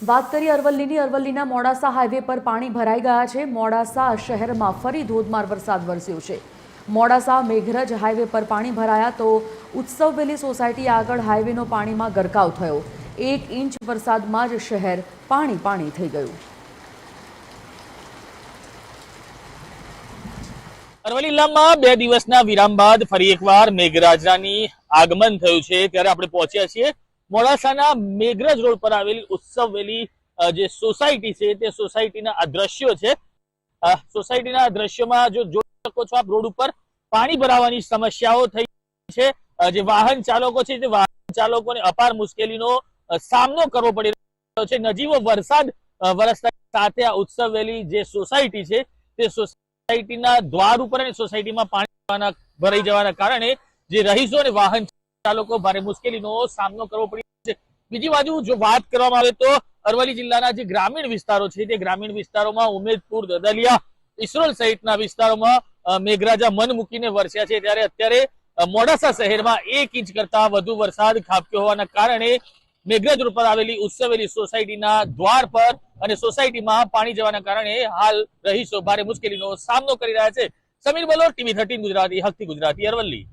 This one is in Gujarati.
વાત કરીએ અરવલ્લીની અરવલ્લીના મોડાસા હાઈવે પર પાણી ભરાઈ ગયા છે। મોડાસા શહેરમાં ફરી ધોધમાર વરસાદ વરસ્યો છે। મોડાસા મેઘરજ હાઈવે પર પાણી ભરાયા તો ઉત્સવ વેલી સોસાયટી આગળ હાઈવેનો પાણીમાં ગરકાવ થયો। 1 ઇંચ વરસાદમાં જ શહેર પાણી પાણી થઈ ગયું। અરવલ્લી જિલ્લામાં 2 દિવસના વિરામ બાદ ફરી એકવાર મેઘરાજાની આગમન થયું છે ત્યારે આપણે પહોંચ્યા છીએ મોડાસાના મેઘરજ રોડ પર આવેલી ઉત્સવ વેલી જે સોસાયટી છે તે સોસાયટીના આ દ્રશ્યો છે। સોસાયટીના દ્રશ્યોમાં જો જોઈ શકો છો આપ રોડ ઉપર પાણી ભરાવાની સમસ્યાઓ થઈ છે। જે વાહન ચાલકો છે તે વાહન ચાલકોને અપાર મુશ્કેલીનો સામનો કરવો પડી રહ્યો છે। નજીવો વરસાદ વરસતા સાથે આ ઉત્સવ વેલી જે સોસાયટી છે તે સોસાયટીના દ્વાર ઉપર અને સોસાયટીમાં પાણી ભરાઈ જવાના કારણે જે રહીશો અને વાહન ચાલકો ભારે મુશ્કેલીનો સામનો કરવો પડી રહ્યો છે। બીજી બાજુ જો વાત કરવામાં આવે તો અરવલ્લી જિલ્લાના જે ગ્રામીણ વિસ્તારો છે તે ગ્રામીણ વિસ્તારોમાં ઉમેદપુર, દદલિયા, ઇસરોલ સહિતના વિસ્તારોમાં મેઘરાજા મન મૂકીને વરસ્યા છે। ત્યારે અત્યારે મોડાસા શહેરમાં 1 ઇંચ કરતા વધુ વરસાદ ખાબક્યો હોવાના કારણે મેઘરજ રોડ પર આવેલી ઉત્સવેલી સોસાયટીના દ્વાર પર અને સોસાયટીમાં પાણી જવાના કારણે હાલ રહીશો ભારે મુશ્કેલીનો સામનો કરી રહ્યા છે। સમીર બલોર, TV 13 ગુજરાતી, હકથી ગુજરાતી, અરવલ્લી।